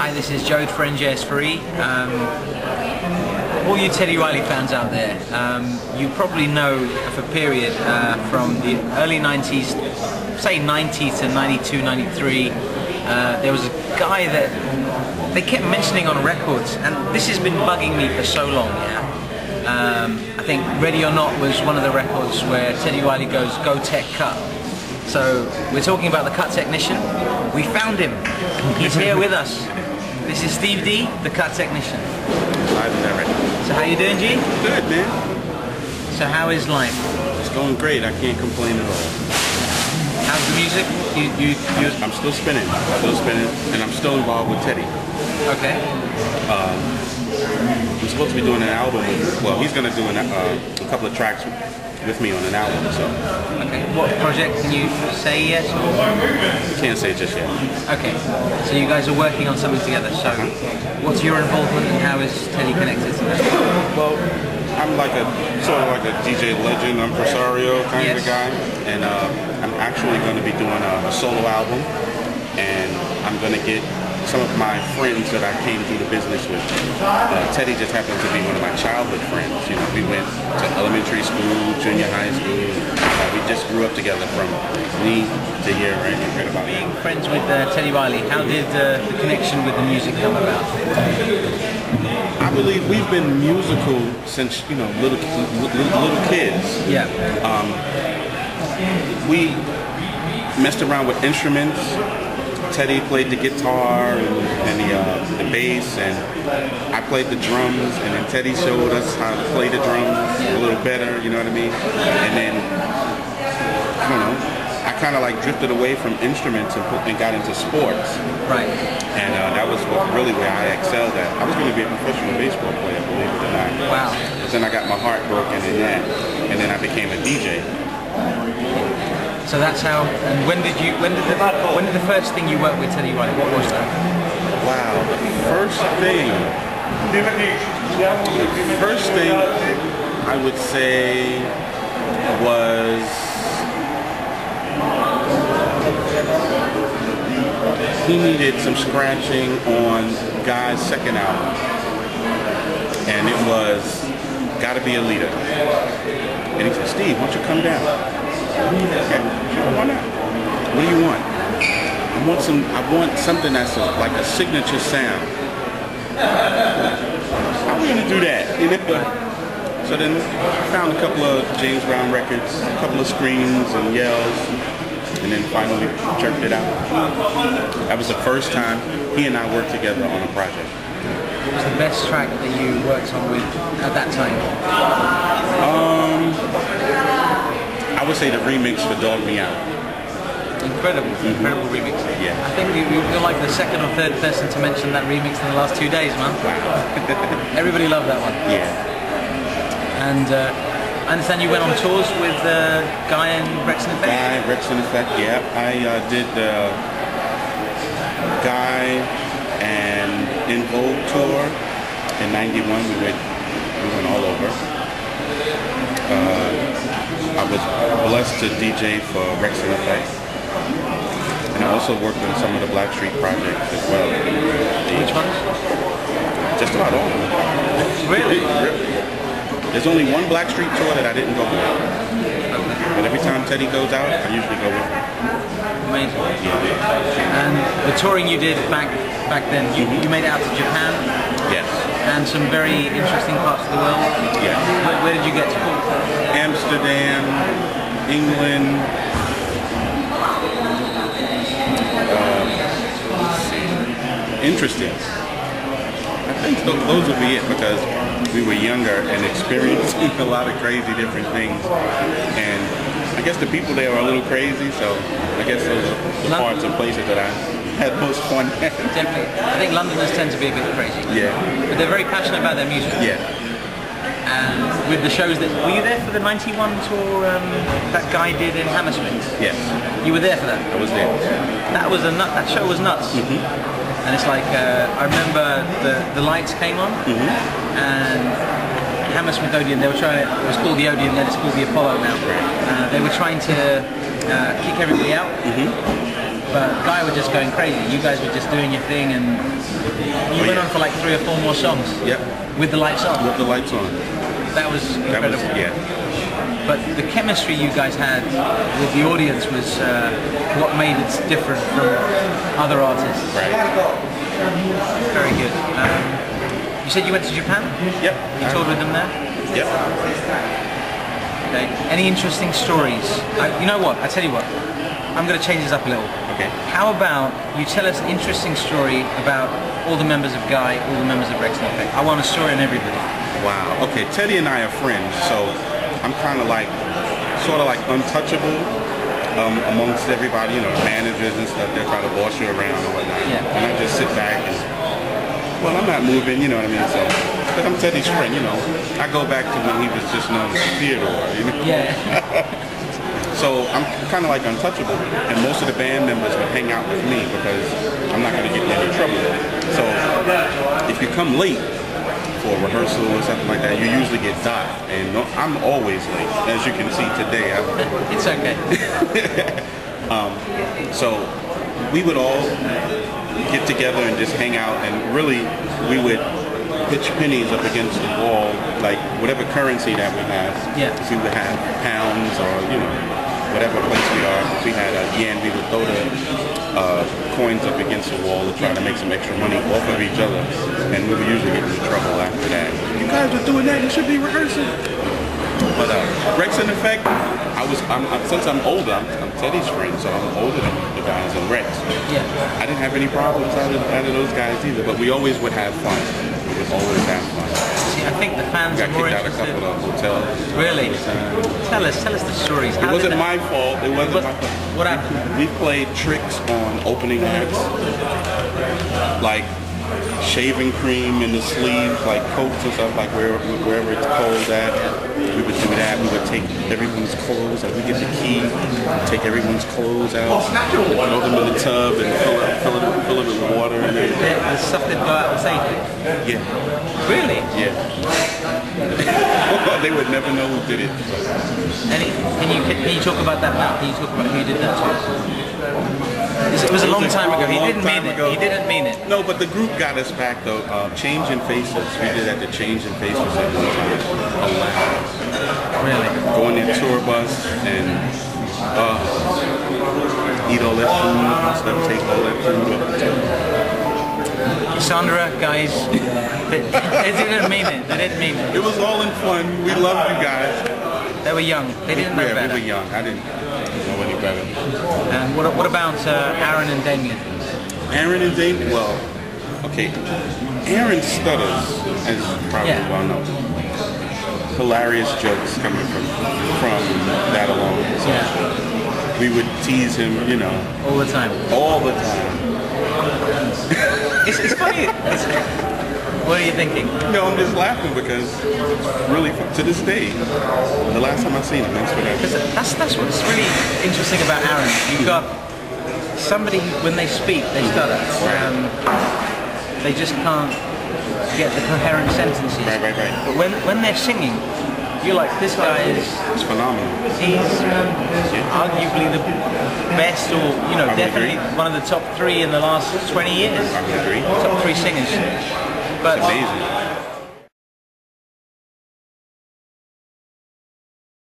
Hi, this is Jode for NJS4E. All you Teddy Riley fans out there, you probably know of a period from the early 90s, say 90 to 92, 93, there was a guy that they kept mentioning on records, and this has been bugging me for so long, yeah. I think Ready or Not was one of the records where Teddy Riley goes, "Go Tech Cut." So we're talking about the cut technician. We found him. He's here with us. This is Steve Dee, the cut technician. Live and direct. So how you doing, G? Good, man. So how is life? It's going great. I can't complain at all. How's the music? I'm still spinning. And I'm still involved with Teddy. Okay. I'm supposed to be doing an album. Well, he's going to do a couple of tracks with me on an album. So. Okay. What project can you say yet? Can't say just yet. Okay. So you guys are working on something together. So what's your involvement and how is Teddy connected to that? Well, I'm like sort of like a DJ legend, impresario kind of guy, and I'm actually going to be doing a solo album, and I'm going to get some of my friends that I came through the business with. Teddy just happens to be one of my childhood friends. You know, we went to elementary school, junior high school. We just grew up together from me to here, right? About being friends with Teddy Riley, how did the connection with the music come about? I believe we've been musical since, you know, little kids. Yeah. We messed around with instruments. Teddy played the guitar and the bass, and I played the drums, and then Teddy showed us how to play the drums a little better, you know what I mean? And then, I don't know, I kind of like drifted away from instruments and got into sports. Right. And that was really where I excelled at. I was going to be a professional baseball player, believe it or not. Wow. But then I got my heart broken in that, and then I became a DJ. So that's how. And when did the first thing you worked with Teddy Riley? What was that? Wow, the first thing I would say was he needed some scratching on Guy's second album, and it was "Gotta Be a Leader." And he said, "Steve, why don't you come down?" Okay, sure, why not? What do you want? I want something that's like a signature sound. How are we gonna do that? So then I found a couple of James Brown records, a couple of screams and yells, and then finally jerked it out. That was the first time he and I worked together on a project. What was the best track that you worked on with at that time? I would say the remix for Dog Me Out. Incredible, incredible remix. Yeah. I think you're like the second or third person to mention that remix in the last 2 days, man. Wow. Everybody loved that one. Yeah. And I understand you went on tours with Guy and Rex and Effect? Guy, Rex and Effect, yeah. I did the Guy and In Vogue tour in '91. We went all over. I was blessed to DJ for Rex and Effect, and I also worked on some of the Blackstreet projects as well. Which ones? Just about all of them. Really? There's only one Blackstreet tour that I didn't go with. But every time Teddy goes out, I usually go with him. Amazing. Yeah. And the touring you did back then, you made it out to Japan? Yes. And some very interesting parts of the world? Yeah. Where did you get to? Amsterdam, England, interesting. I think those would be it because we were younger and experiencing a lot of crazy different things. And I guess the people there are a little crazy, so I guess those are the parts and places that I had most fun at. Definitely. I think Londoners tend to be a bit crazy. Yeah. But they're very passionate about their music. Yeah. And with the shows that, were you there for the '91 tour that Guy did in Hammersmith? Yes. You were there for that? I was there. That show was nuts. And it's like, I remember the lights came on, and Hammersmith Odeon, they were trying to, it was called the Odeon then, it's called the Apollo now. They were trying to kick everybody out. but Guy was just going crazy. You guys were just doing your thing, and you went on for like 3 or 4 more songs. Yep. With the lights on. With the lights on. That was incredible. Yeah. But the chemistry you guys had with the audience was what made it different from other artists. Right. Very good. You said you went to Japan? Yep. You toured with them there? Yep. Okay. Any interesting stories? You know what? I tell you what. I'm going to change this up a little. Okay. How about you tell us an interesting story about all the members of Guy, all the members of Rex and Effect? I want a story on everybody. Wow. Okay. Teddy and I are friends, so I'm kind of like, sort of like untouchable amongst everybody. You know, the managers and stuff. They're trying to boss you around and whatnot. Yeah. And I just sit back and, well, I'm not moving. You know what I mean? So, but I'm Teddy's friend. You know, I go back to when he was just known as Theodore. You know? Yeah. So I'm kind of like untouchable, and most of the band members would hang out with me because I'm not going to get in any trouble. So if you come late for a rehearsal or something like that, you usually get docked, and I'm always late. As you can see today, It's okay. so we would all get together and just hang out, and really we would pitch pennies up against the wall, like whatever currency that we have. Yeah. If we would have pounds or, you know, whatever place we are. If we had a yen, we would throw the coins up against the wall to try to make some extra money off of each other, and we would usually get into trouble after that. You guys are doing that, you should be rehearsing. But Rex and Effect, since I'm older, I'm Teddy's friend, so I'm older than the guys in Rex. Yeah. I didn't have any problems out of those guys either, but we always would have fun. We would always have fun. See, I think the fans Got are more kicked out interested. a couple of hotels. Really? Tell us the stories. It wasn't my fault. It wasn't my fault. What happened? We played tricks on opening acts, like shaving cream in the sleeves, like coats and stuff, like wherever it's cold at. We would do that. We would take everyone's clothes, like we get the key, take everyone's clothes out, throw them in the tub and fill it with water. And then, The stuff that go out and say. yeah. Really? Yeah. They would never know who did it. Can you talk about that now? Can you talk about who did that to us? It was a long time ago. He didn't mean it. He didn't mean it. No, but the group got us back though. Change in Faces. We did that. The Change in Faces at one time. Hilarious. Really? Go on their tour bus and eat all that food and stuff. Take all that food off the tour. Cassandra, guys, they didn't mean it. They didn't mean it. It was all in fun. We loved you guys. They were young. They didn't know better. We were young. I didn't know any better. And what about Aaron and Damien? Aaron and Damien? Well, okay. Aaron stutters, as you probably well know. Hilarious jokes coming from that alone. So we would tease him, you know. All the time. All the time. It's funny. What are you thinking? No, I'm just laughing because really, to this day, the last time I seen him, that's what happened. That's what's really interesting about Aaron. You've got somebody, when they speak, they stutter. They just can't get the coherent sentences. Right. But when they're singing, you're like, this guy is... It's phenomenal. He's arguably the best, or, you know, definitely one of the top 3 in the last 20 years. I would agree. Top 3 singers. But it's amazing.